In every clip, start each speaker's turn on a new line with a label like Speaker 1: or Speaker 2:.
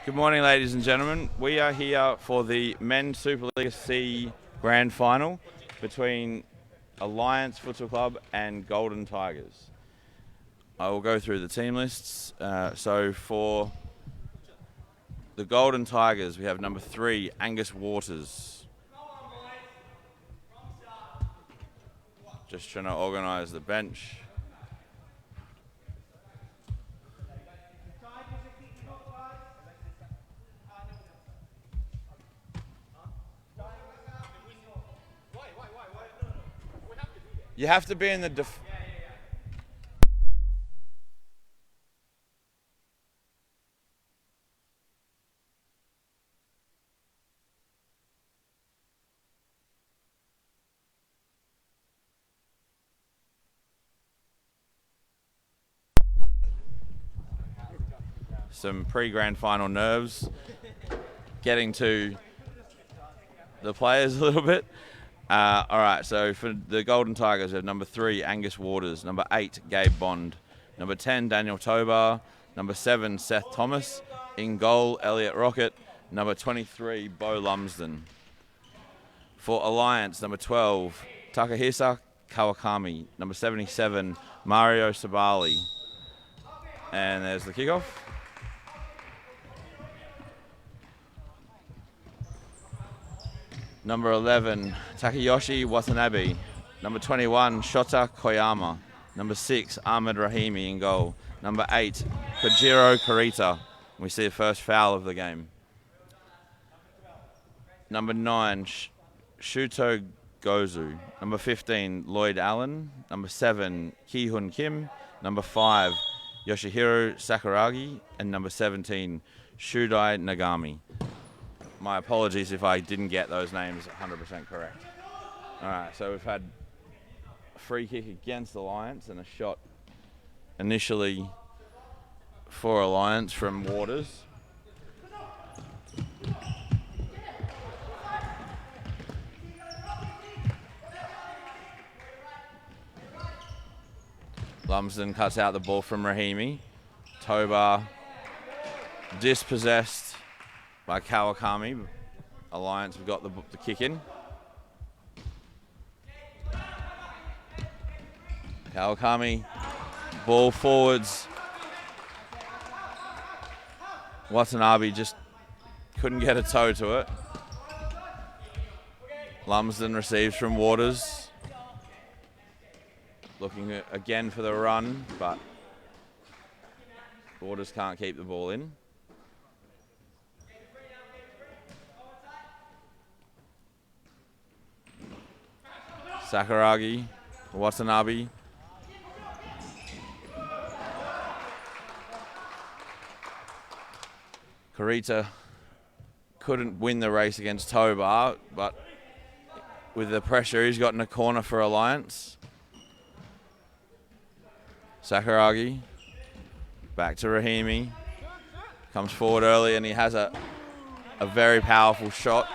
Speaker 1: Good morning, ladies and gentlemen. We are here for the Men's Super Liga C Grand Final between Alliance Futsal Club and Golden Tigers. I will go through the team lists. So for the Golden Tigers, we have number 3, Angus Waters. Just trying to organise the bench. You have to be in the some pre-grand final nerves, getting to the players a little bit. All right, so for the Golden Tigers, we have number 3, Angus Waters, number 8, Gabe Bond, number 10, Daniel Tobar, number 7, Seth Thomas, in goal, Elliot Rocket, number 23, Bo Lumsden. For Alliance, number 12, Takahisa Kawakami, number 77, Mario Sabali. And there's the kickoff. Number 11, Takayoshi Watanabe. Number 21, Shota Koyama. Number 6, Ahmed Rahimi in goal. Number 8, Kojiro Kurita. We see the first foul of the game. Number 9, Shuto Gozu. Number 15, Lloyd Allen. Number 7, Ki-hun Kim. Number 5, Yoshihiro Sakuragi. And number 17, Shudai Nagami. My apologies if I didn't get those names 100% correct. All right, so we've had a free kick against Alliance and a shot initially for Alliance from Waters. Lumsden cuts out the ball from Rahimi. Tobar dispossessed by Kawakami. Alliance have got the kick in. Kawakami, ball forwards. Watanabe just couldn't get a toe to it. Lumsden receives from Waters. Looking again for the run, but Waters can't keep the ball in. Sakuragi, Watanabe. Kurita couldn't win the race against Tobar, but with the pressure he's got in a corner for Alliance. Sakuragi, back to Rahimi. Comes forward early and he has a very powerful shot.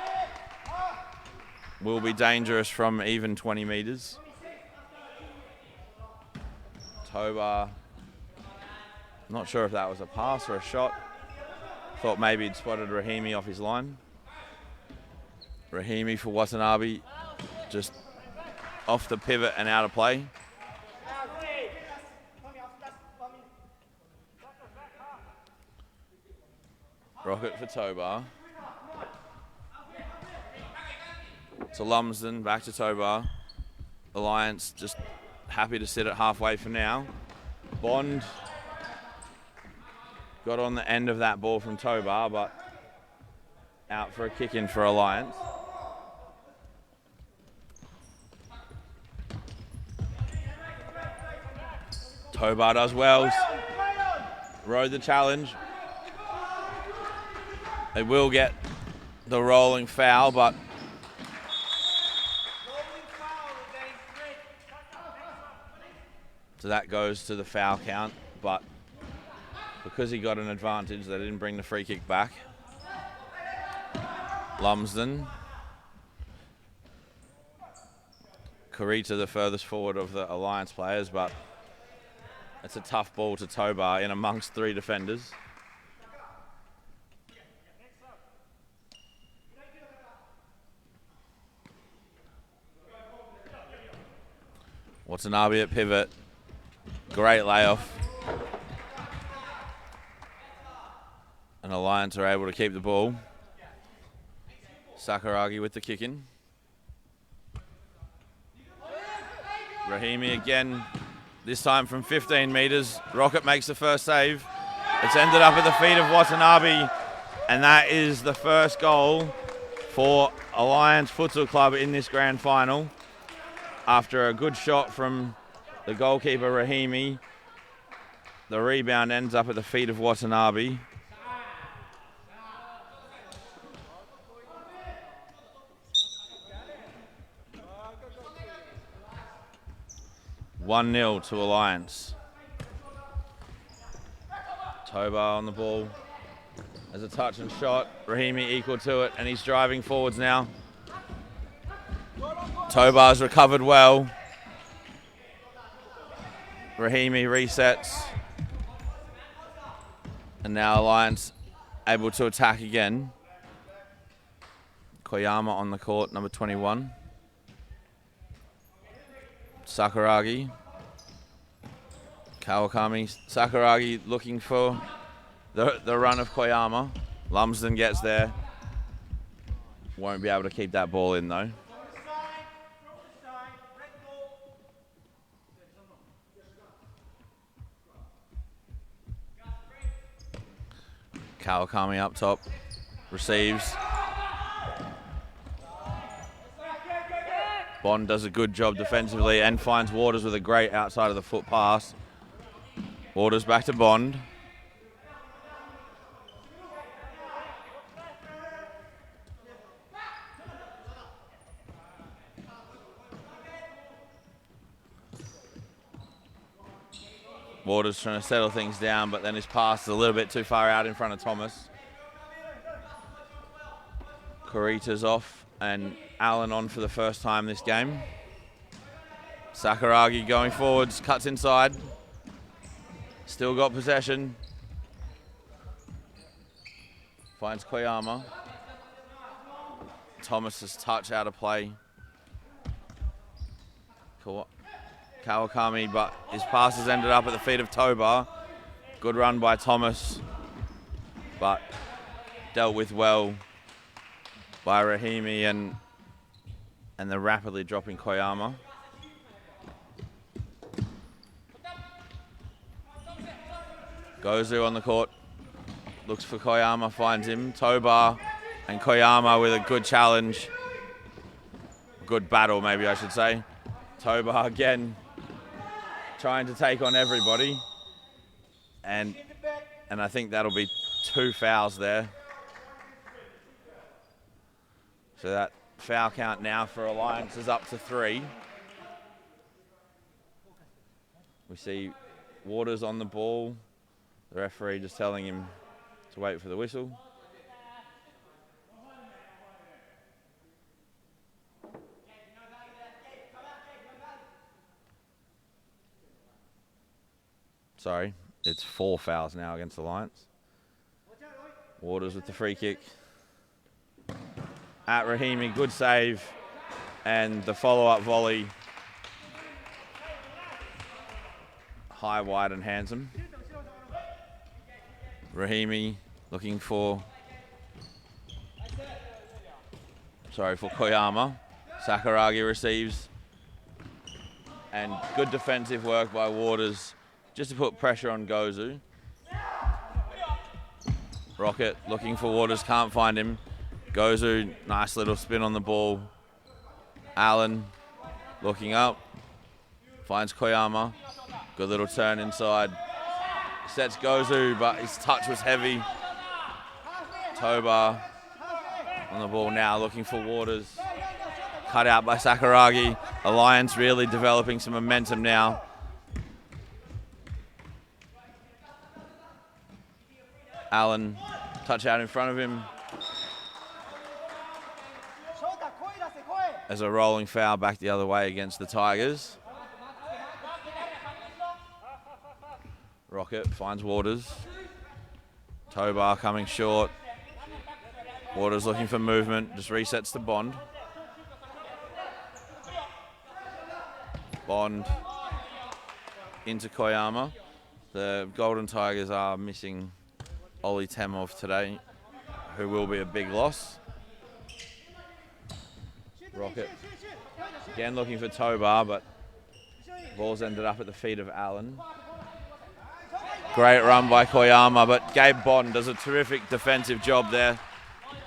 Speaker 1: Will be dangerous from even 20 metres. Tobar, not sure if that was a pass or a shot. Thought maybe he'd spotted Rahimi off his line. Rahimi for Watanabe, just off the pivot and out of play. Rocket for Tobar. So Lumsden back to Tobar. Alliance just happy to sit at halfway for now. Bond got on the end of that ball from Tobar, but out for a kick in for Alliance. Tobar does well. Rode the challenge. They will get the rolling foul, but so that goes to the foul count, but because he got an advantage, they didn't bring the free kick back. Lumsden. Kurita the furthest forward of the Alliance players, but it's a tough ball to Tobar in amongst 3 defenders. Watanabe at pivot. Great layoff. And Alliance are able to keep the ball. Sakuragi with the kick in. Rahimi again, this time from 15 metres. Rocket makes the first save. It's ended up at the feet of Watanabe, and that is the first goal for Alliance Futsal Club in this grand final. After a good shot from the goalkeeper Rahimi, the rebound ends up at the feet of Watanabe. One 0 to Alliance. Tobar on the ball as a touch and shot. Rahimi equal to it, and he's driving forwards now. Tobar's recovered well. Rahimi resets. And now Alliance able to attack again. Koyama on the court, number 21. Sakuragi. Kawakami. Sakuragi looking for the run of Koyama. Lumsden gets there. Won't be able to keep that ball in though. Kawakami up top. Receives. Bond does a good job defensively and finds Waters with a great outside of the foot pass. Waters back to Bond. Waters trying to settle things down, but then his pass is a little bit too far out in front of Thomas. Kurita's off and Allen on for the first time this game. Sakuragi going forwards, cuts inside. Still got possession. Finds Koyama. Thomas's touch out of play. Kawakami, but his pass has ended up at the feet of Tobar. Good run by Thomas, but dealt with well by Rahimi and the rapidly dropping Koyama. Gozu on the court, looks for Koyama, finds him. Tobar and Koyama with a good challenge. Good battle, maybe I should say. Tobar again trying to take on everybody. And I think that'll be 2 fouls there. So that foul count now for Alliance is up to 3. We see Waters on the ball. The referee just telling him to wait for the whistle. Sorry, it's 4 fouls now against Alliance. Waters with the free kick. At Rahimi, good save. And the follow-up volley. High, wide and handsome. Rahimi looking for Koyama. Sakuragi receives. And good defensive work by Waters just to put pressure on Gozu. Rocket looking for Waters, can't find him. Gozu, nice little spin on the ball. Allen looking up, finds Koyama. Good little turn inside. Sets Gozu, but his touch was heavy. Tobar on the ball now, looking for Waters. Cut out by Sakuragi. Alliance really developing some momentum now. Allen, touch out in front of him. As a rolling foul back the other way against the Tigers. Rocket finds Waters. Tobar coming short. Waters looking for movement, just resets to Bond. Bond into Koyama. The Golden Tigers are missing Ollie Temov today, who will be a big loss. Rocket again looking for Tobar, but ball's ended up at the feet of Allen. Great run by Koyama, but Gabe Bond does a terrific defensive job there,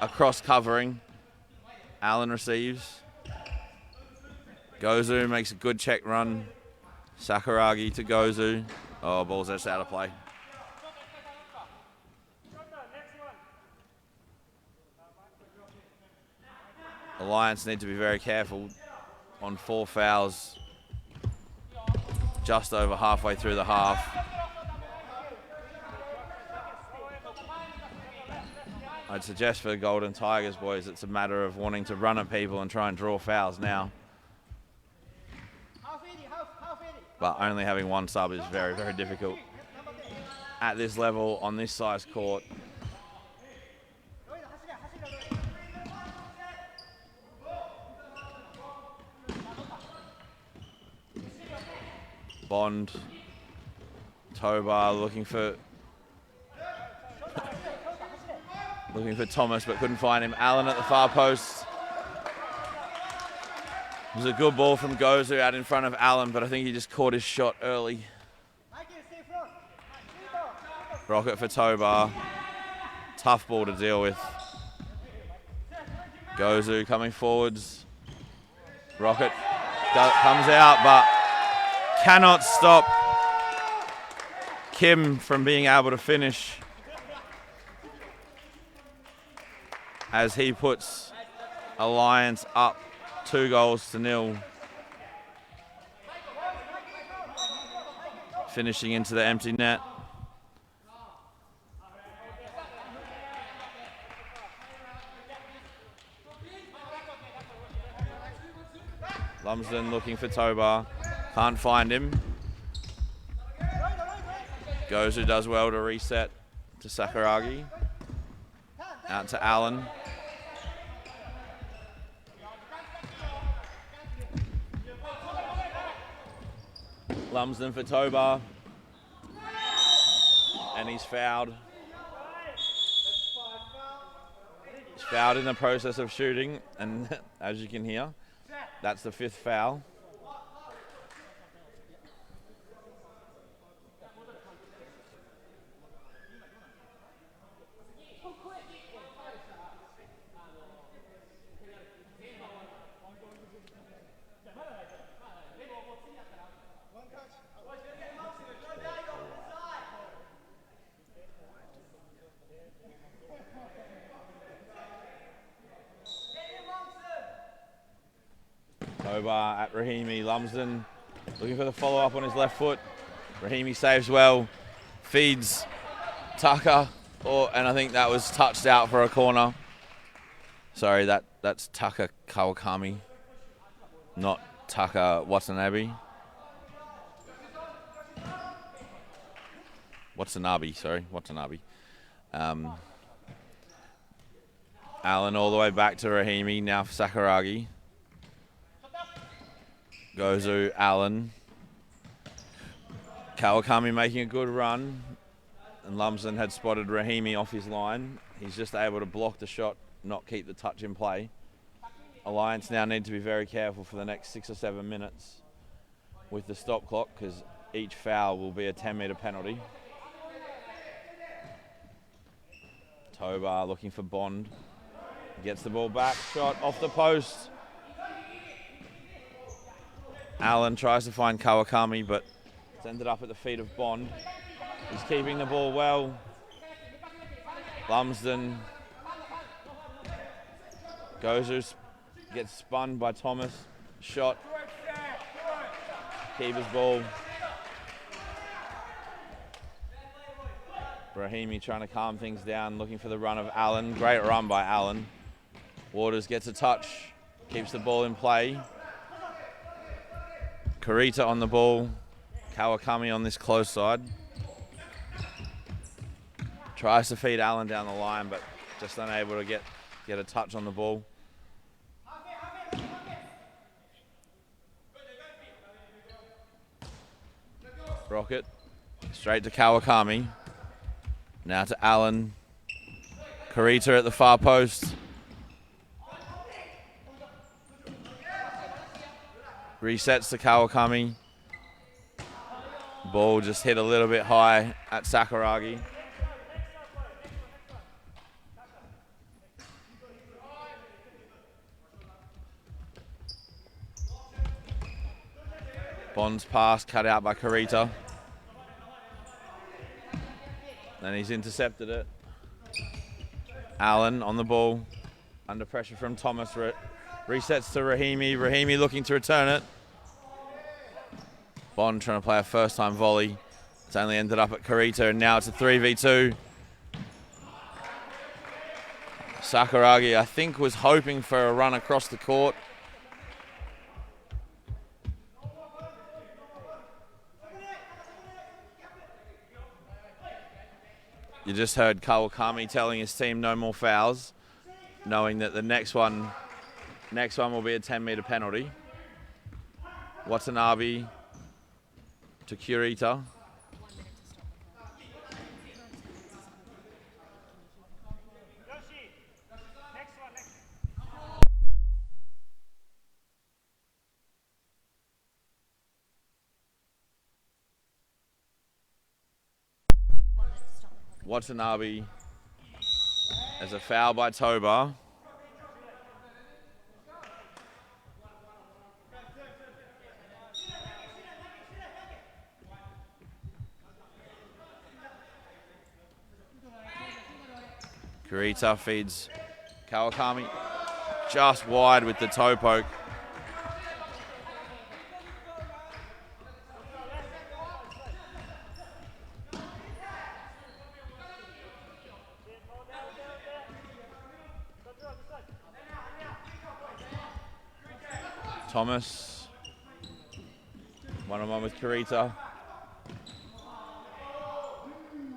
Speaker 1: across covering. Allen receives. Gozu makes a good check run. Sakuragi to Gozu. Oh, ball's just out of play. Alliance need to be very careful on 4 fouls just over halfway through the half. I'd suggest for the Golden Tigers, boys, it's a matter of wanting to run at people and try and draw fouls now. But only having one sub is very, very difficult at this level on this size court. Bond, Tobar looking for Thomas, but couldn't find him. Allen at the far post. It was a good ball from Gozu out in front of Allen, but I think he just caught his shot early. Rocket for Tobar. Tough ball to deal with. Gozu coming forwards. Rocket comes out, but cannot stop Kim from being able to finish, as he puts Alliance up 2-0. Finishing into the empty net. Lumsden looking for Tobar. Can't find him. Gozu does well to reset to Sakuragi. Out to Allen. Lumsden for Tobar. And he's fouled. He's fouled in the process of shooting, and as you can hear, that's the 5th foul. Tobar at Rahimi. Lumsden looking for the follow-up on his left foot. Rahimi saves well, feeds Tucker, and I think that was touched out for a corner. Sorry, that's Tucker Kawakami, not Tucker Watanabe. Watanabe. Allen all the way back to Rahimi, now for Sakuragi. Gozu, Allen. Kawakami making a good run, and Lumsden had spotted Rahimi off his line. He's just able to block the shot, not keep the touch in play. Alliance now need to be very careful for the next 6 or 7 minutes with the stop clock, because each foul will be a 10-metre penalty. Tobar looking for Bond. Gets the ball back, shot off the post. Allen tries to find Kawakami, but it's ended up at the feet of Bond. He's keeping the ball well. Lumsden. Gozu gets spun by Thomas. Shot. Keeper's ball. Rahimi trying to calm things down, looking for the run of Allen. Great run by Allen. Waters gets a touch, keeps the ball in play. Kurita on the ball. Kawakami on this close side. Tries to feed Allen down the line, but just unable to get a touch on the ball. Rocket. Straight to Kawakami. Now to Allen. Kurita at the far post. Resets to Kawakami. Ball just hit a little bit high at Sakuragi. Bond's pass cut out by Kurita. Then he's intercepted it. Allen on the ball. Under pressure from Thomas. Resets to Rahimi. Rahimi looking to return it. Bond trying to play a first-time volley. It's only ended up at Kurita, and now it's a 3v2. Sakuragi, I think, was hoping for a run across the court. You just heard Kawakami telling his team no more fouls, knowing that the next one will be a 10-meter penalty. Watanabe to Kurita. Watanabe as a foul by Tobar. Kurita feeds Kawakami just wide with the toe poke. Thomas, one-on-one with Kurita.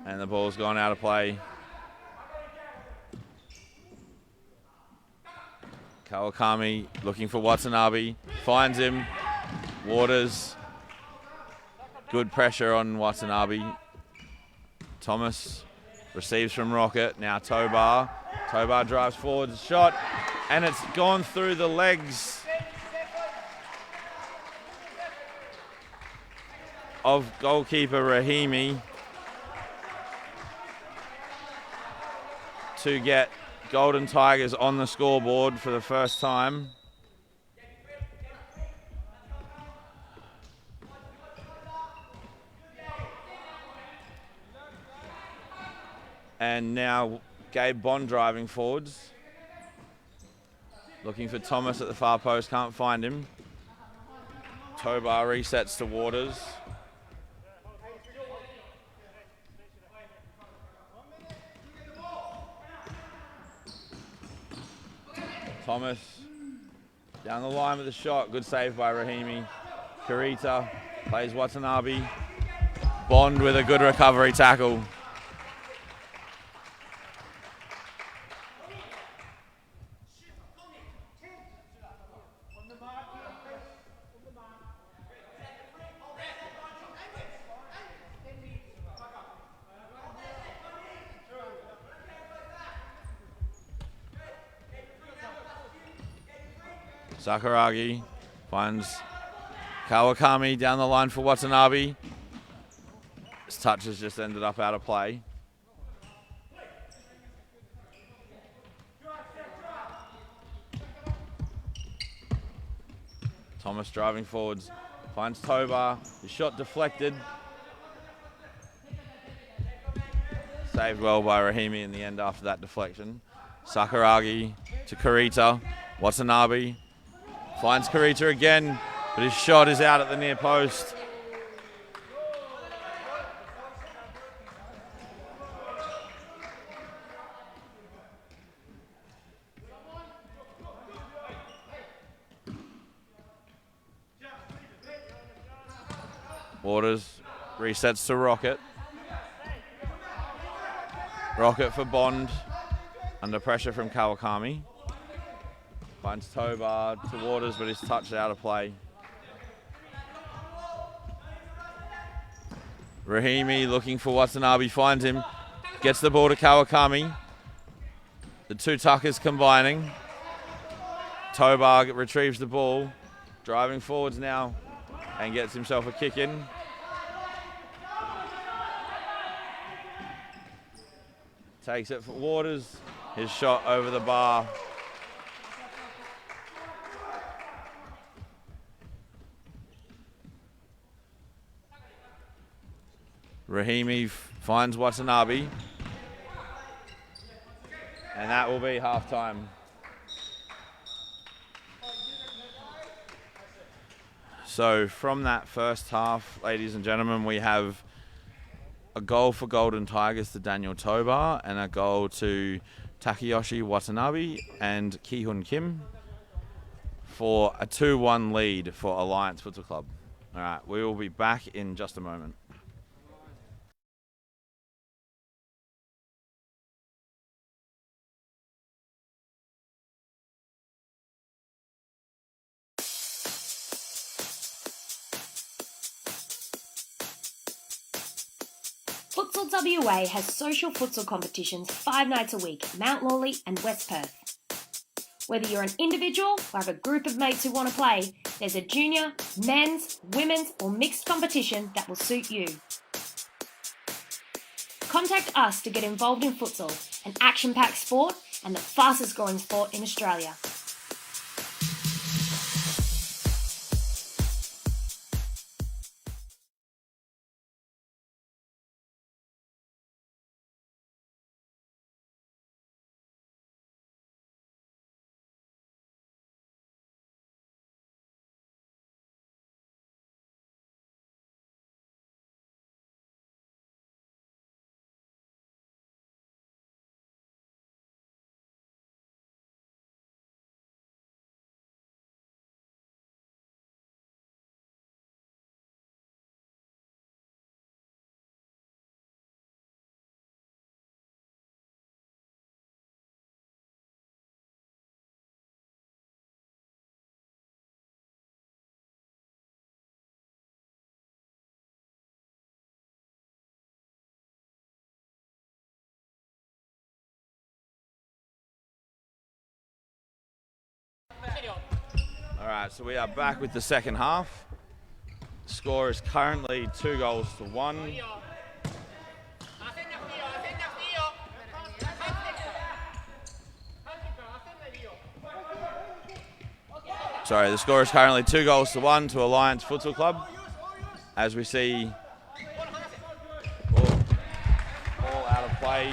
Speaker 1: And the ball's gone out of play. Kawakami looking for Watanabe, finds him. Waters, good pressure on Watanabe. Thomas receives from Rocket, now Tobar. Tobar drives forward, shot, and it's gone through the legs of goalkeeper Rahimi to get Golden Tigers on the scoreboard for the first time. And now Gabe Bond driving forwards. Looking for Thomas at the far post, can't find him. Tobar resets to Waters. Thomas down the line with a shot. Good save by Rahimi. Kurita plays Watanabe. Bond with a good recovery tackle. Sakuragi finds Kawakami down the line for Watanabe. His touch has just ended up out of play. Thomas driving forwards, finds Tobar. His shot deflected. Saved well by Rahimi in the end after that deflection. Sakuragi to Kurita. Watanabe finds Kurita again, but his shot is out at the near post. Waters resets to Rocket. Rocket for Bond, under pressure from Kawakami. Finds Tobar to Waters, but he's touched out of play. Rahimi looking for Watanabe, finds him, gets the ball to Kawakami. The two Tuckers combining. Tobar retrieves the ball, driving forwards now, and gets himself a kick in. Takes it for Waters. His shot over the bar. Rahimi finds Watanabe. And that will be halftime. So from that first half, ladies and gentlemen, we have a goal for Golden Tigers to Daniel Tobar and a goal to Takayoshi Watanabe and Ki-Hun Kim for a 2-1 lead for Alliance Futsal Club. All right, we will be back in just a moment.
Speaker 2: Futsal WA has social futsal competitions 5 nights a week at Mount Lawley and West Perth. Whether you're an individual or have a group of mates who want to play, there's a junior, men's, women's or mixed competition that will suit you. Contact us to get involved in futsal, an action-packed sport and the fastest growing sport in Australia.
Speaker 1: All right, so we are back with the second half. The score is currently 2-1. Sorry, the score is currently 2-1 to Alliance Futsal Club. As we see all out of play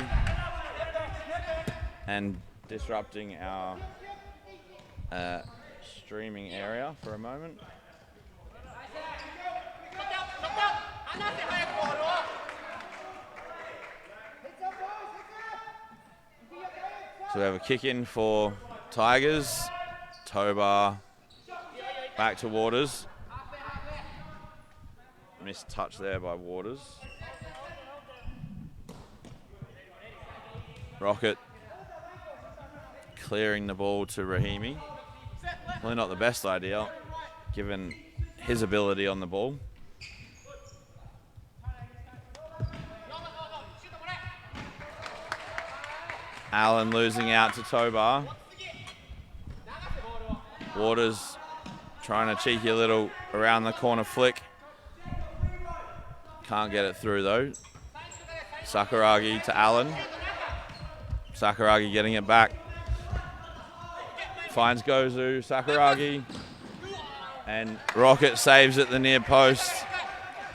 Speaker 1: and disrupting our streaming area for a moment. So we have a kick in for Tigers. Tobar back to Waters. Missed touch there by Waters. Rocket clearing the ball to Rahimi. Probably not the best idea, given his ability on the ball. Allen losing out to Tobar. Waters trying a cheeky little around the corner flick. Can't get it through though. Sakuragi to Allen. Sakuragi getting it back. Finds Gozu, Sakuragi. And Rocket saves at the near post.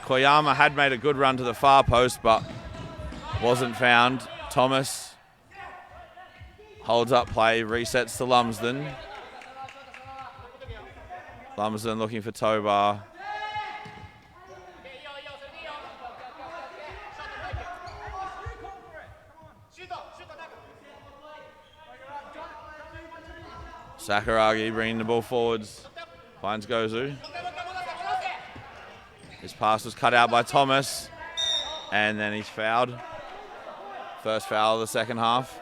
Speaker 1: Koyama had made a good run to the far post, but wasn't found. Thomas holds up play, resets to Lumsden. Lumsden looking for Tobar. Sakuragi bringing the ball forwards. Finds Gozu. His pass was cut out by Thomas. And then he's fouled. First foul of the second half.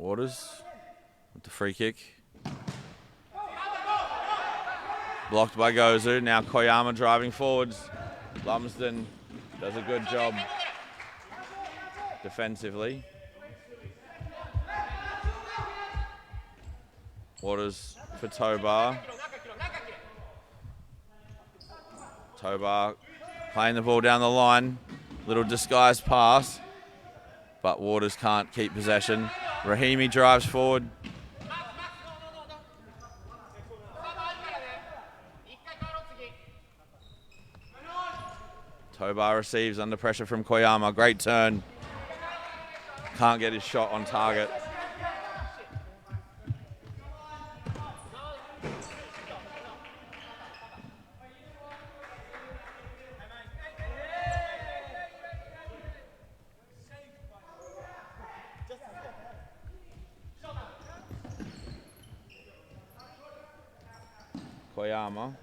Speaker 1: Waters with the free kick. Blocked by Gozu. Now Koyama driving forwards. Lumsden does a good job defensively. Waters for Tobar. Tobar playing the ball down the line. Little disguised pass. But Waters can't keep possession. Rahimi drives forward. Tobar receives under pressure from Koyama. Great turn. Can't get his shot on target. Koyama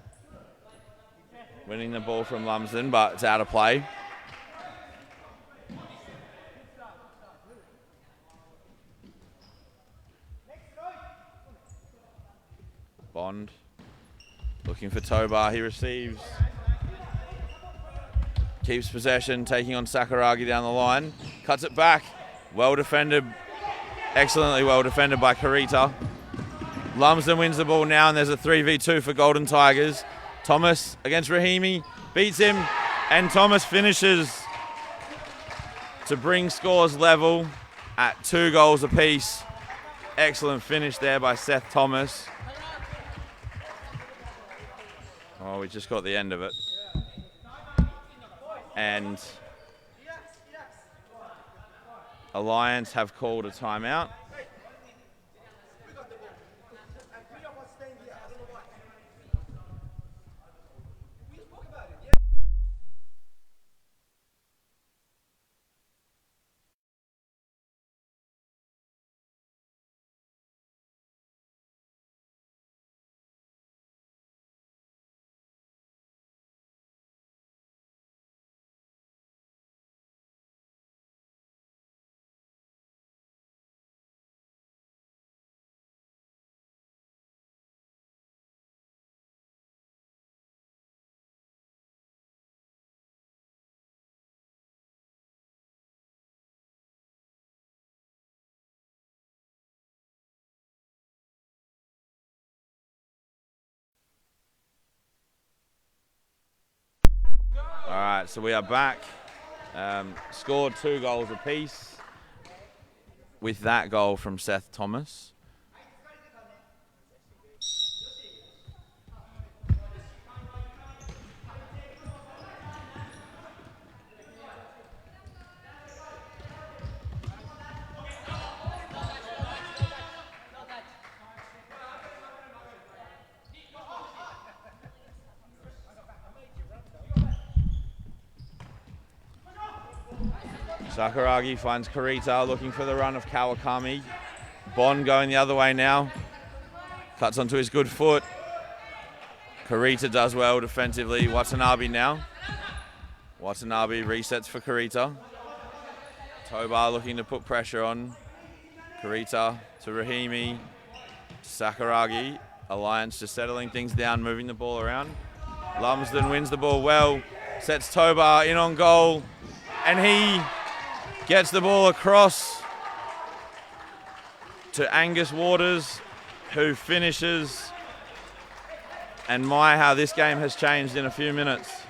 Speaker 1: winning the ball from Lumsden, but it's out of play. Bond looking for Tobar. He receives. Keeps possession, taking on Sakuragi down the line. Cuts it back. Well defended. Excellently well defended by Karita. Lumsden wins the ball now, and there's a 3v2 for Golden Tigers. Thomas against Rahimi, beats him, and Thomas finishes to bring scores level at 2 goals apiece. Excellent finish there by Seth Thomas. Oh, we just got the end of it. And Alliance have called a timeout. All right, so we are back. Scored 2 goals apiece with that goal from Seth Thomas. Sakuragi finds Karita looking for the run of Kawakami. Bond going the other way now. Cuts onto his good foot. Karita does well defensively. Watanabe now. Watanabe resets for Karita. Tobar looking to put pressure on. Karita to Rahimi. Sakuragi. Alliance just settling things down, moving the ball around. Lumsden wins the ball well. Sets Tobar in on goal. And he gets the ball across to Angus Waters, who finishes. And my, how this game has changed in a few minutes.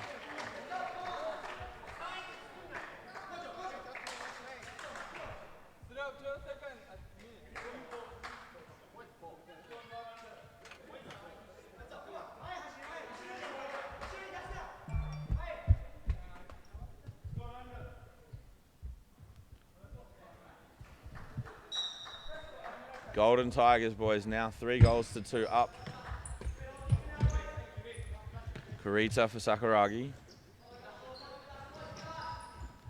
Speaker 1: Golden Tigers, boys, now 3 goals to 2 up. Karita for Sakuragi.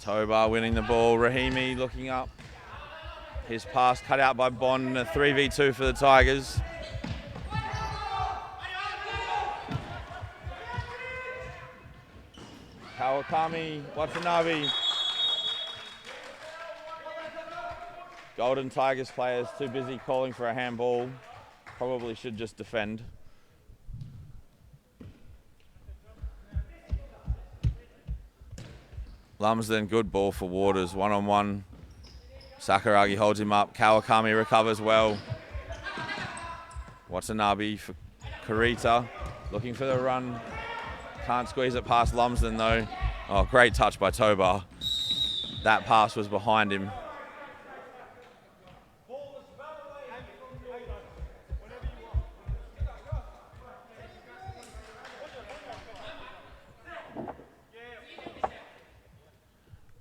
Speaker 1: Tobar winning the ball. Rahimi looking up. His pass cut out by Bond. A 3v2 for the Tigers. Kawakami, Watanabe. Golden Tigers players too busy calling for a handball. Probably should just defend. Lumsden, good ball for Waters, one-on-one. Sakuragi holds him up. Kawakami recovers well. Watanabe for Kurita, looking for the run. Can't squeeze it past Lumsden though. Oh, great touch by Tobar. That pass was behind him.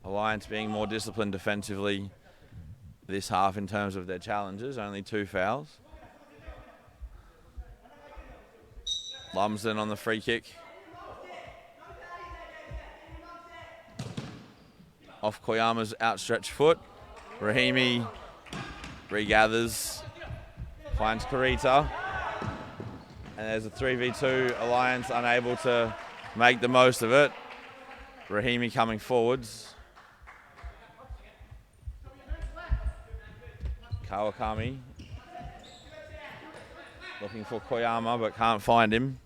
Speaker 1: Alliance being more disciplined defensively this half in terms of their challenges, only 2 fouls. Lumsden on the free kick. Off Koyama's outstretched foot. Rahimi regathers, finds Kurita. And there's a 3v2, Alliance unable to make the most of it. Rahimi coming forwards. Kawakami looking for Koyama but can't find him.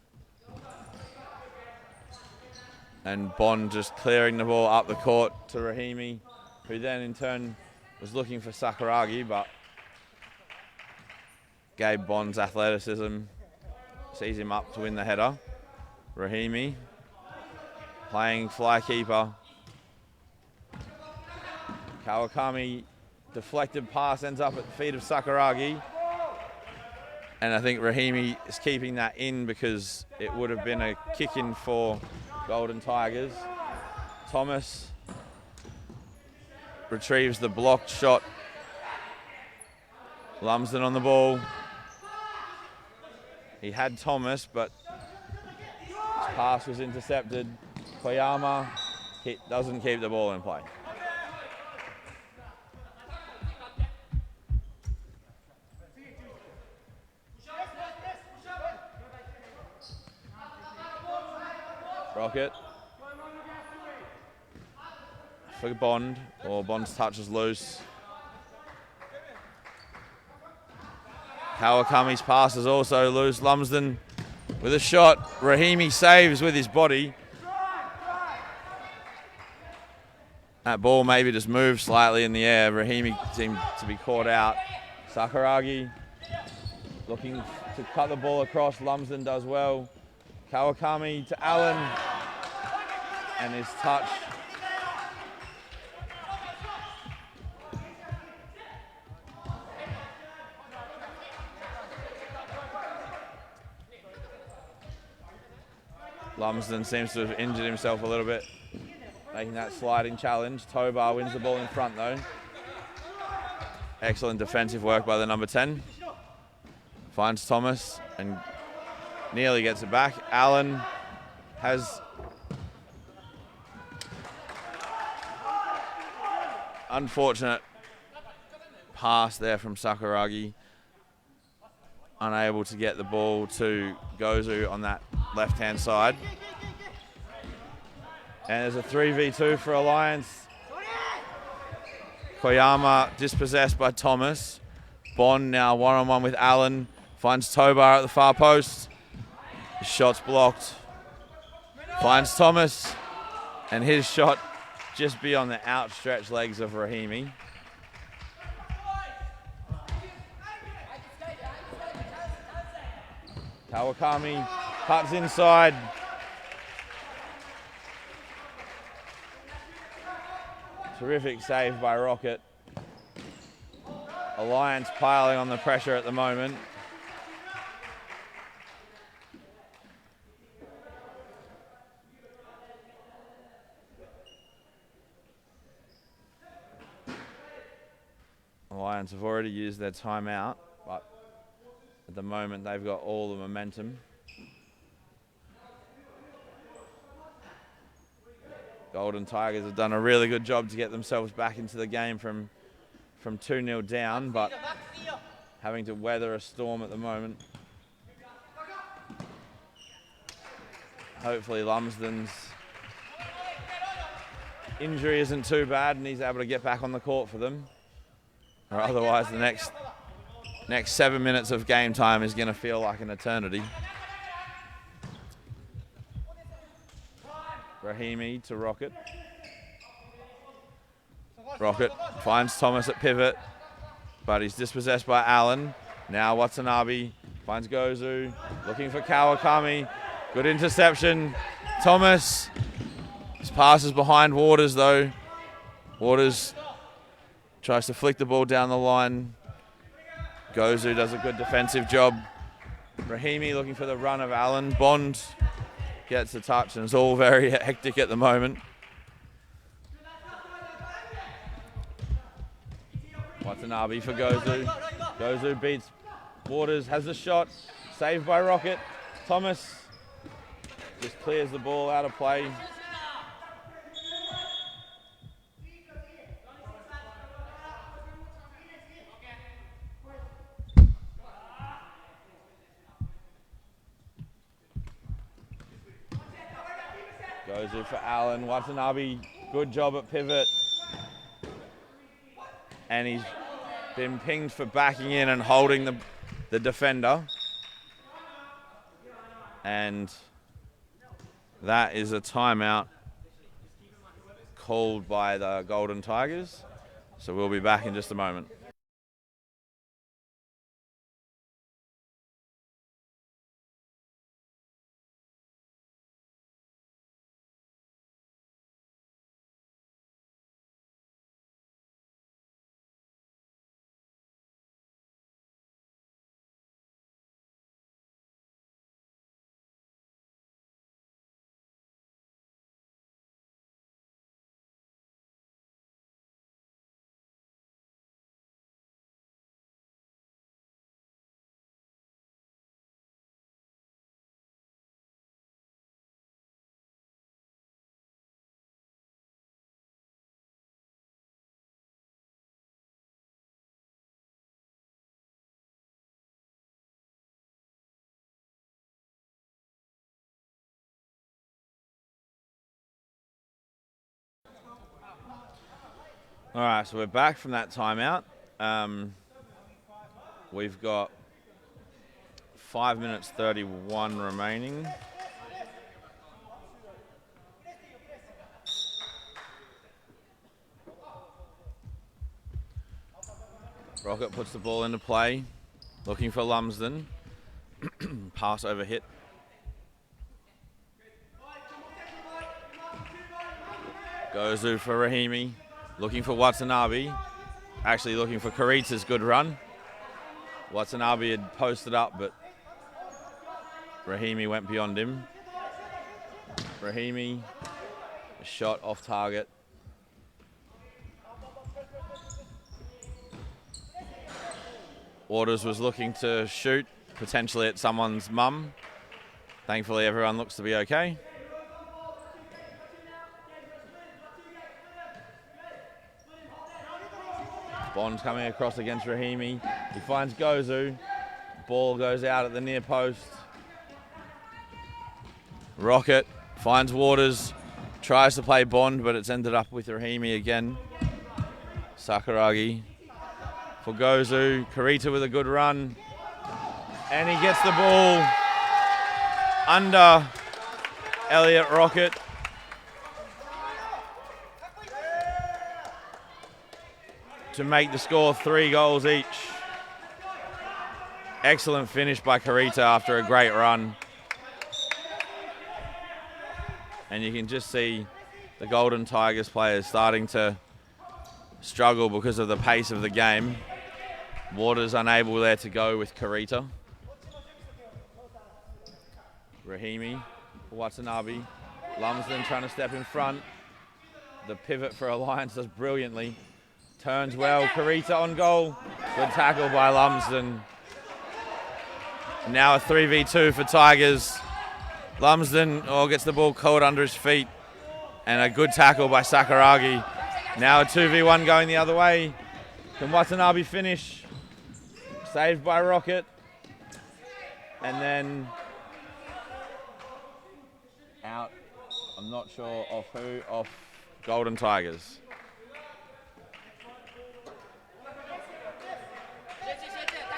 Speaker 1: And Bond just clearing the ball up the court to Rahimi, who then in turn was looking for Sakuragi, but Gabe Bond's athleticism sees him up to win the header. Rahimi playing fly keeper. Kawakami deflected pass ends up at the feet of Sakuragi. And I think Rahimi is keeping that in because it would have been a kick in for Golden Tigers. Thomas retrieves the blocked shot. Lumsden on the ball. He had Thomas, but his pass was intercepted. Koyama doesn't keep the ball in play. Rocket for Bond, or Bond's touch is loose. Kawakami's pass is also loose. Lumsden with a shot. Rahimi saves with his body. That ball maybe just moved slightly in the air. Rahimi seemed to be caught out. Sakuragi looking to cut the ball across. Lumsden does well. Kawakami to Allen, and his touch. Lumsden seems to have injured himself a little bit, making that sliding challenge. Tobar wins the ball in front though. Excellent defensive work by the number 10. Finds Thomas and nearly gets it back. Allen has unfortunate pass there from Sakuragi. Unable to get the ball to Gozu on that left-hand side. And there's a 3v2 for Alliance. Koyama dispossessed by Thomas. Bond now one-on-one with Allen. Finds Tobar at the far post. His shot's blocked. Finds Thomas. And his shot just beyond the outstretched legs of Rahimi. Kawakami cuts inside. Terrific save by Rocket. Alliance piling on the pressure at the moment. Alliance have already used their timeout, but at the moment they've got all the momentum. Golden Tigers have done a really good job to get themselves back into the game from 2-0 down, but having to weather a storm at the moment. Hopefully Lumsden's injury isn't too bad and he's able to get back on the court for them. or otherwise the next 7 minutes of game time is going to feel like an eternity. Rahimi to Rocket. Rocket finds Thomas at pivot, but he's dispossessed by Allen. Now Watanabe finds Gozu, looking for Kawakami. Good interception. Thomas. His pass is behind Waters, though. Waters tries to flick the ball down the line. Gozu does a good defensive job. Rahimi looking for the run of Allen. Bond gets the touch, and it's all very hectic at the moment. Watanabe for Gozu. Gozu beats Waters, has the shot. Saved by Rocket. Thomas just clears the ball out of play. Gozu for Allen. Watanabe, good job at pivot. And he's been pinged for backing in and holding the defender. And that is a timeout called by the Golden Tigers. So we'll be back in just a moment. All right, so we're back from that timeout. We've got 5 minutes 31 remaining. Rocket puts the ball into play, looking for Lumsden. Pass over hit. Gozu for Rahimi. Looking for Watanabe. Actually looking for Karita's good run. Watanabe had posted up, but Rahimi went beyond him. Rahimi, a shot off target. Waters was looking to shoot, potentially at someone's mum. Thankfully, everyone looks to be okay. Bond coming across against Rahimi. He finds Gozu. Ball goes out at the near post. Rocket finds Waters. Tries to play Bond, but it's ended up with Rahimi again. Sakuragi for Gozu. Karita with a good run. And he gets the ball under Elliot Rocket. To make the score 3 goals each. Excellent finish by Karita after a great run. And you can just see the Golden Tigers players starting to struggle because of the pace of the game. Waters unable there to go with Karita. Rahimi, Watanabe, Lumsden trying to step in front. The pivot for Alliance does brilliantly. Turns well, Karita on goal. Good tackle by Lumsden. Now a 3v2 for Tigers. Lumsden gets the ball caught under his feet. And a good tackle by Sakuragi. Now a 2v1 going the other way. Can Watanabe finish? Saved by Rocket. And then out, I'm not sure of who, off Golden Tigers.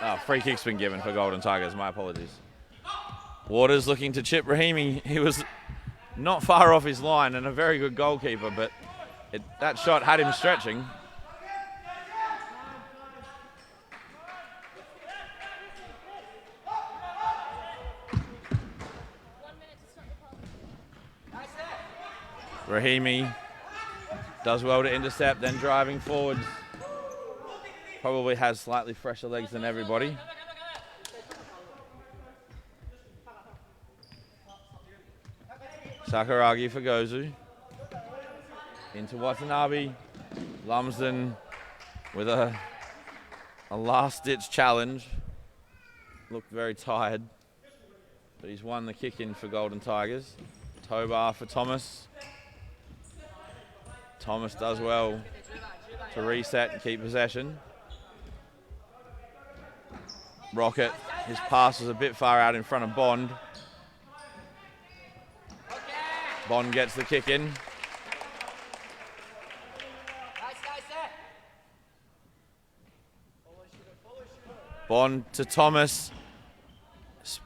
Speaker 1: Oh, free kick's been given for Golden Tigers. My apologies. Waters looking to chip Rahimi. He was not far off his line and a very good goalkeeper, but that shot had him stretching. Rahimi does well to intercept, then driving forwards. Probably has slightly fresher legs than everybody. Sakuragi for Gozu. Into Watanabe. Lumsden with a last-ditch challenge. Looked very tired, but he's won the kick-in for Golden Tigers. Tobar for Thomas. Thomas does well to reset and keep possession. Rocket, his pass was a bit far out in front of Bond. Bond gets the kick in. Bond to Thomas.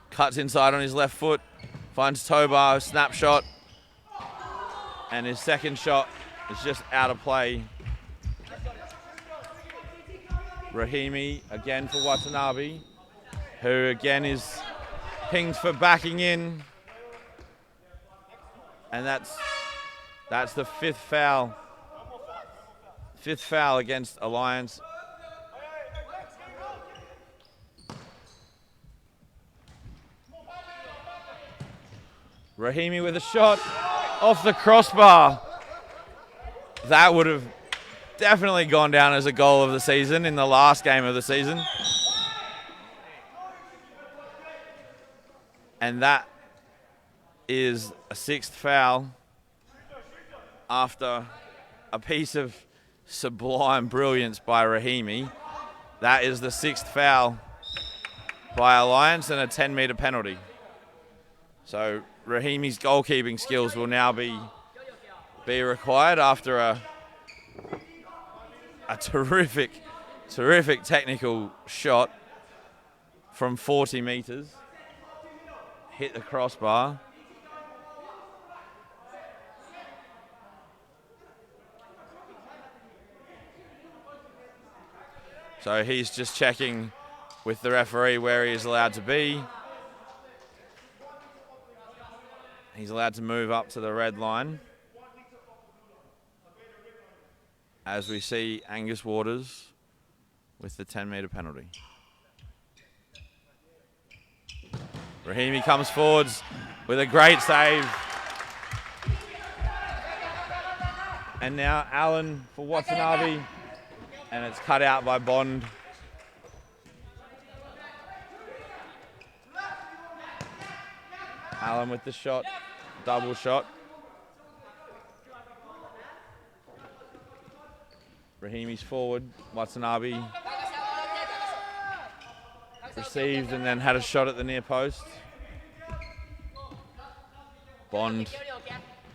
Speaker 1: Cuts inside on his left foot. Finds Tobar, snapshot. And his second shot is just out of play. Rahimi again for Watanabe, who again is pinged for backing in. And that's the fifth foul. Fifth foul against Alliance. Rahimi with a shot off the crossbar. That would have definitely gone down as a goal of the season in the last game of the season. And that is a sixth foul after a piece of sublime brilliance by Rahimi. That is the sixth foul by Alliance and a 10-metre penalty. So Rahimi's goalkeeping skills will now be required after a terrific technical shot from 40 metres. Hit the crossbar. So he's just checking with the referee where he is allowed to be. He's allowed to move up to the red line. As we see Angus Waters with the 10-metre penalty. Rahimi comes forwards with a great save. And now Allen for Watanabe. And it's cut out by Bond. Allen with the shot, double shot. Rahimi's forward, Watanabe received and then had a shot at the near post. Bond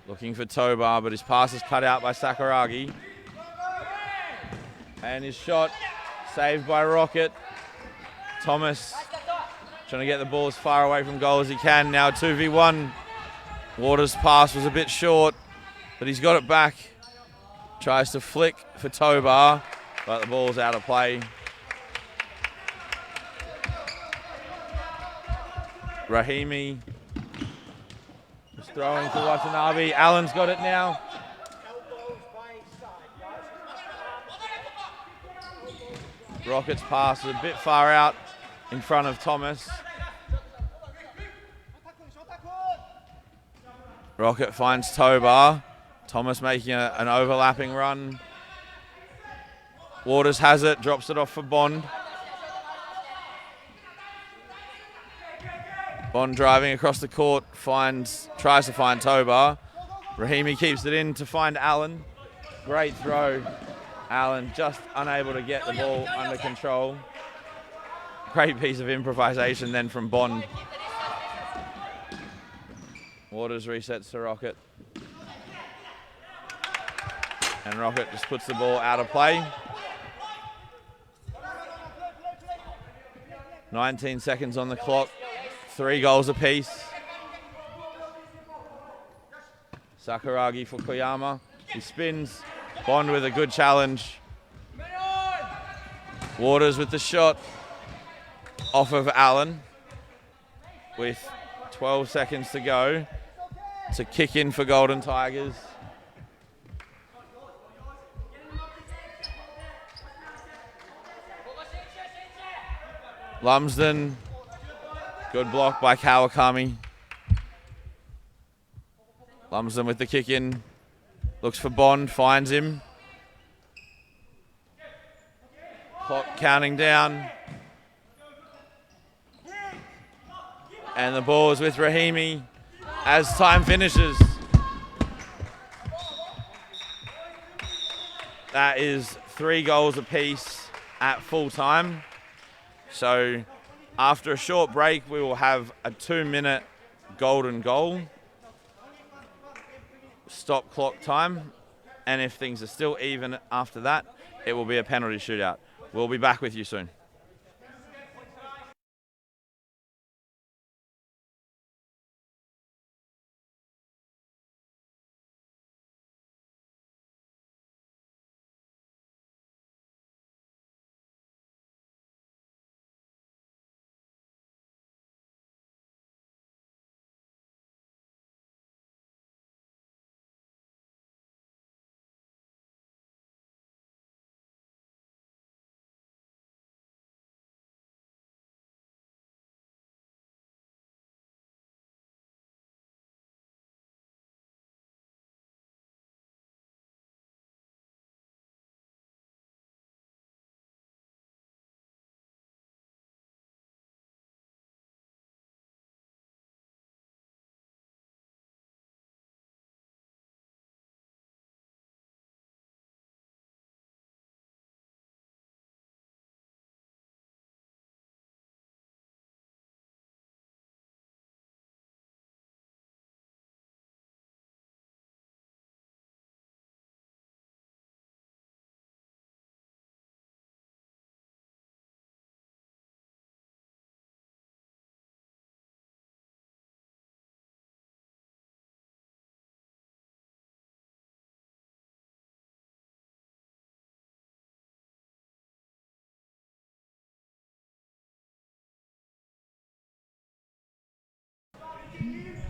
Speaker 1: looking for Tobar, but his pass is cut out by Sakuragi. And his shot saved by Rocket. Thomas trying to get the ball as far away from goal as he can. Now 2v1. Waters' pass was a bit short, but he's got it back. Tries to flick for Tobar, but the ball's out of play. Rahimi is throwing for Watanabe. Allen's got it now. Rocket's pass is a bit far out in front of Thomas. Rocket finds Tobar. Thomas making an overlapping run. Waters has it, drops it off for Bond. Bond driving across the court, tries to find Tobar. Rahimi keeps it in to find Allen. Great throw. Allen just unable to get the ball under control. Great piece of improvisation then from Bond. Waters resets to Rocket. And Rocket just puts the ball out of play. 19 seconds on the clock. 3 goals apiece. Sakuragi for Koyama. He spins. Bond with a good challenge. Waters with the shot. Off of Allen. With 12 seconds to go. To kick in for Golden Tigers. Lumsden. Good block by Kawakami. Lumsden with the kick in. Looks for Bond, finds him. Clock counting down. And the ball is with Rahimi as time finishes. That is 3 goals apiece at full time. So after a short break, we will have a 2-minute golden goal. Stop clock time. And if things are still even after that, it will be a penalty shootout. We'll be back with you soon.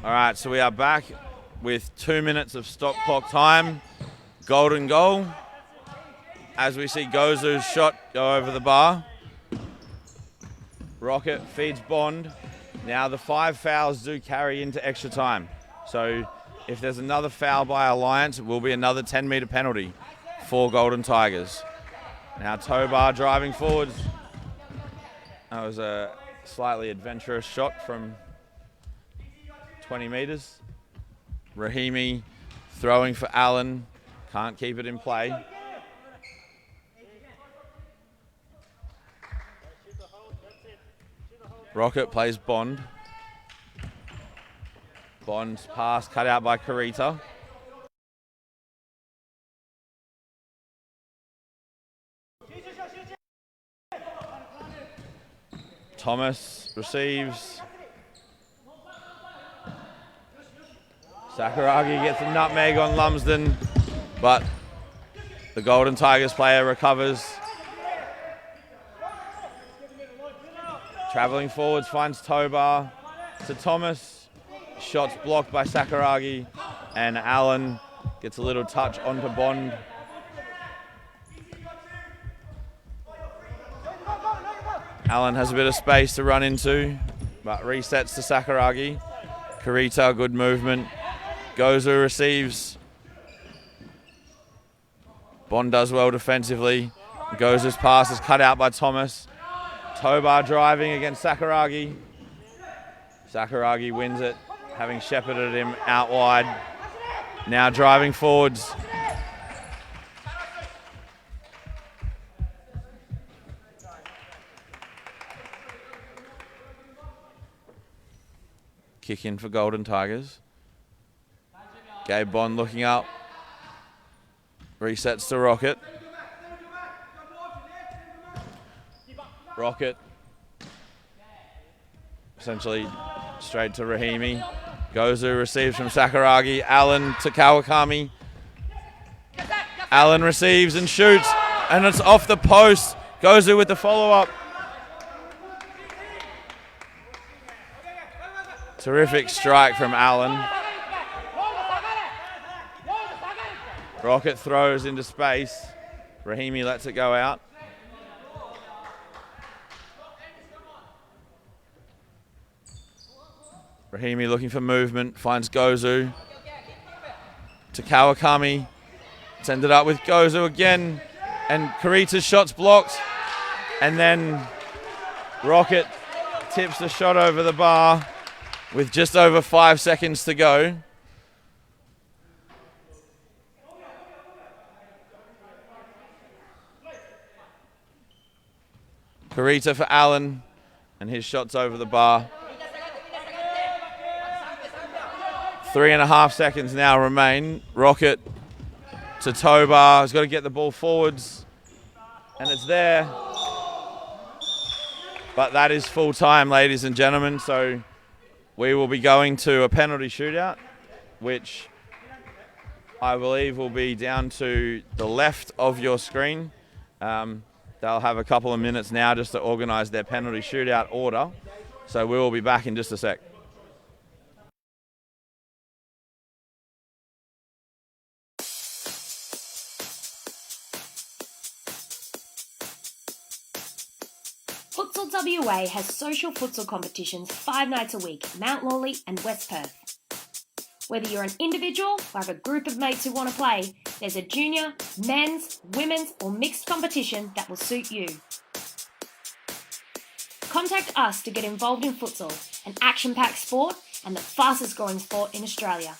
Speaker 1: All right, so we are back with 2 minutes of stop clock time. Golden goal. As we see Gozu's shot go over the bar. Rocket feeds Bond. Now the 5 fouls do carry into extra time. So if there's another foul by Alliance, it will be another 10-metre penalty for Golden Tigers. Now Tobar driving forwards. That was a slightly adventurous shot from 20 metres. Rahimi throwing for Allen. Can't keep it in play. Rocket plays Bond. Bond's pass cut out by Karita. Thomas receives. Sakuragi gets a nutmeg on Lumsden, but the Golden Tigers player recovers. Travelling forwards finds Tobar to Thomas. Shots blocked by Sakuragi, and Allen gets a little touch onto Bond. Allen has a bit of space to run into, but resets to Sakuragi. Karita, good movement. Gozu receives. Bond does well defensively. Gozu's pass is cut out by Thomas. Tobar driving against Sakuragi. Sakuragi wins it, having shepherded him out wide. Now driving forwards. Kick in for Golden Tigers. Gabe Bond looking up. Resets to Rocket. essentially straight to Rahimi. Gozu receives from Sakuragi. Allen to Kawakami. Allen receives and shoots, and it's off the post. Gozu with the follow-up. Terrific strike from Allen. Rocket throws into space. Rahimi lets it go out. Rahimi looking for movement, finds Gozu. To Kawakami. It's ended up with Gozu again. And Kurita's shot's blocked. And then Rocket tips the shot over the bar with just over 5 seconds to go. Kurita for Allen, and his shot's over the bar. 3.5 seconds now remain. Rocket to Tobar. He's got to get the ball forwards, and it's there. But that is full time, ladies and gentlemen. So we will be going to a penalty shootout, which I believe will be down to the left of your screen. They'll have a couple of minutes now just to organise their penalty shootout order. So we will be back in just a sec.
Speaker 2: Futsal WA has social futsal competitions 5 nights a week, Mount Lawley and West Perth. Whether you're an individual or have a group of mates who want to play, there's a junior, men's, women's or mixed competition that will suit you. Contact us to get involved in futsal, an action-packed sport and the fastest growing sport in Australia.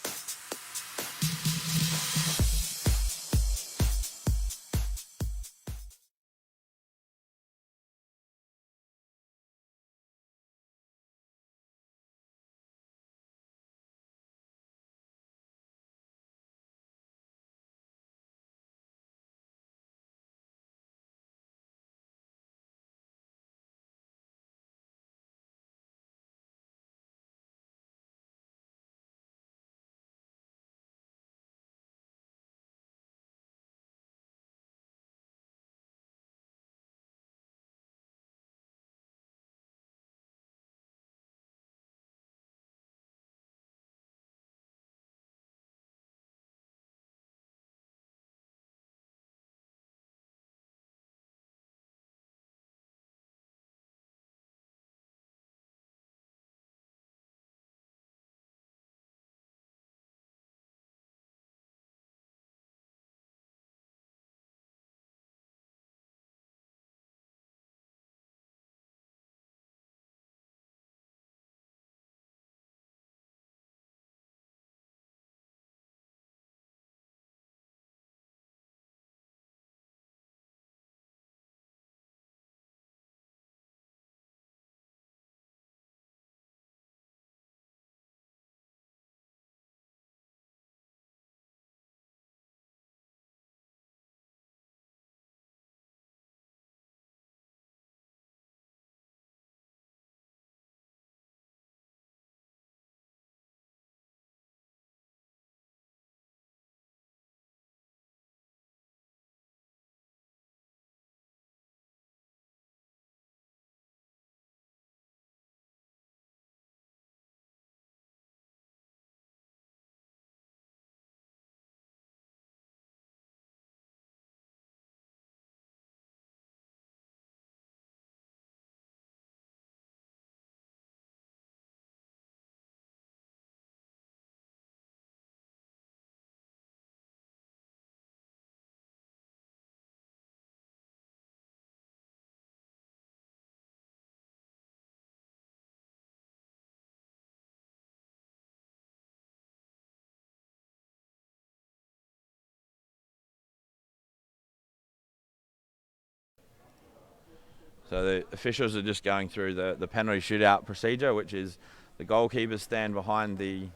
Speaker 1: So the officials are just going through the penalty shootout procedure, which is the goalkeepers stand behind the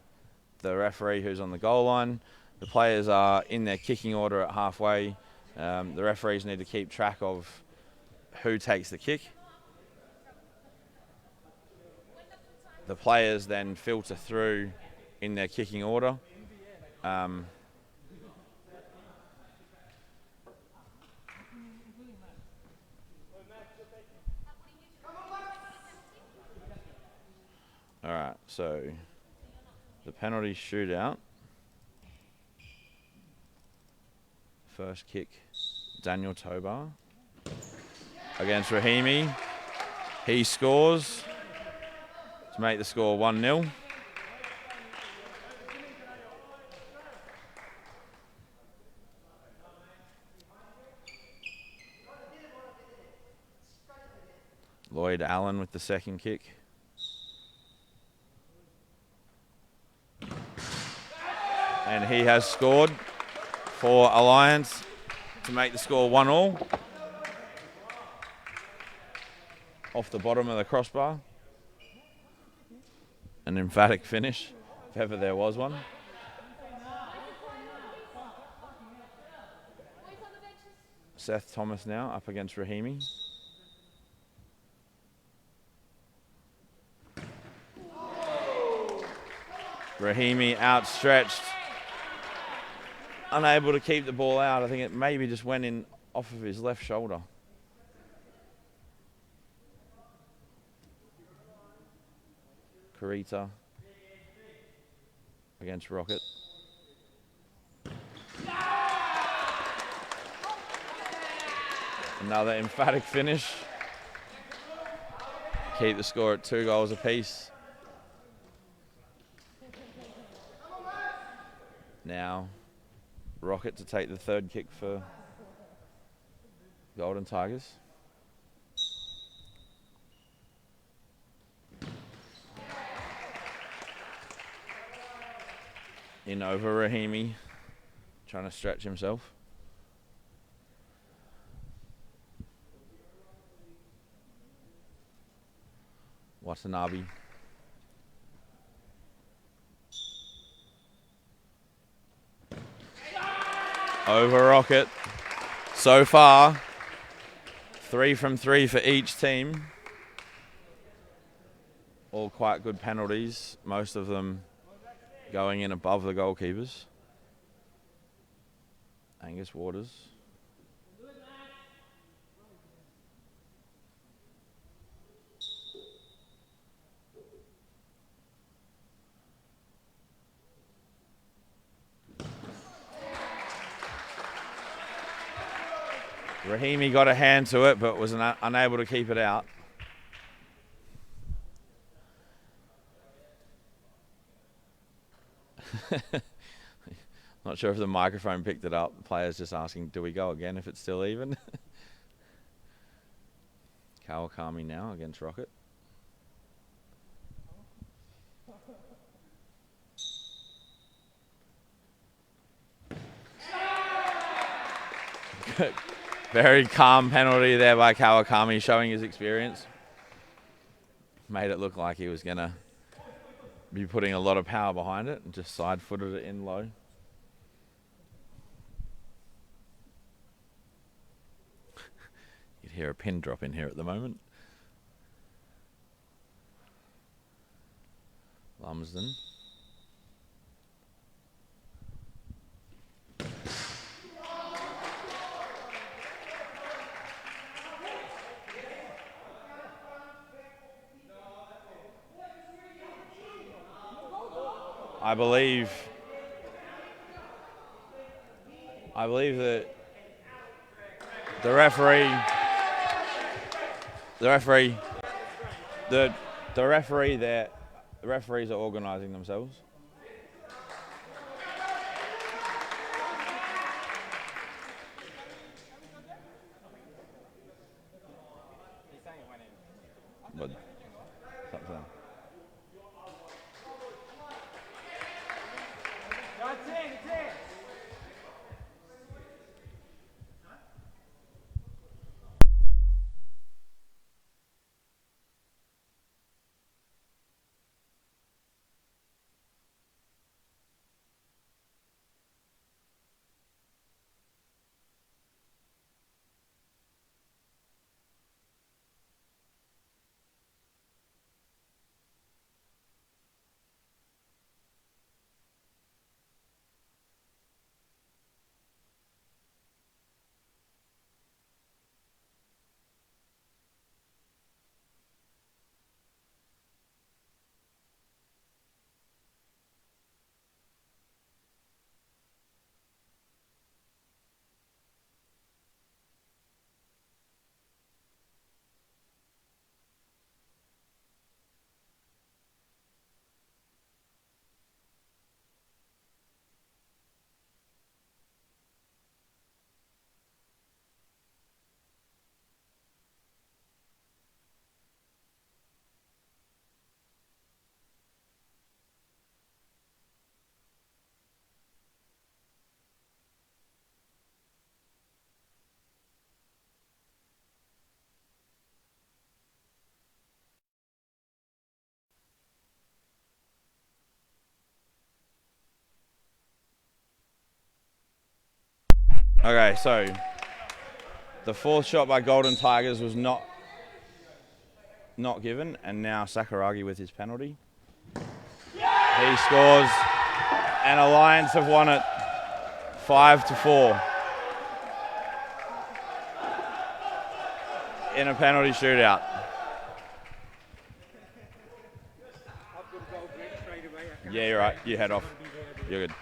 Speaker 1: referee who's on the goal line. The players are in their kicking order at halfway. The referees need to keep track of who takes the kick. the players then filter through in their kicking order. All right, so the penalty shootout. First kick, Daniel Tobar against Rahimi. He scores to make the score 1-0. Lloyd Allen with the second kick. And he has scored for Alliance to make the score 1-1. Off the bottom of the crossbar. An emphatic finish, if ever there was one. Seth Thomas now up against Rahimi. Rahimi outstretched. Unable to keep the ball out. I think it maybe just went in off of his left shoulder. Karita against Rocket. Another emphatic finish. Keep the score at 2 goals apiece. Now, Rocket to take the third kick for Golden Tigers. In over Rahimi, trying to stretch himself. Watanabe. Over Rocket. So far, 3 from 3 for each team. All quite good penalties, most of them going in above the goalkeepers. Angus Waters. Rahimi got a hand to it, but was unable to keep it out. Not sure if the microphone picked it up. The player's just asking, do we go again if it's still even? Kawakami now against Rocket. Very calm penalty there by Kawakami, showing his experience. Made it look like he was going to be putting a lot of power behind it and just side-footed it in low. You'd hear a pin drop in here at the moment. Lumsden. I believe that the referees are organising themselves. But it's up to them. Okay, so the fourth shot by Golden Tigers was not given, and now Sakuragi with his penalty. He scores, and Alliance have won it 5-4 in a penalty shootout. Yeah, you're right. You head off. You're good.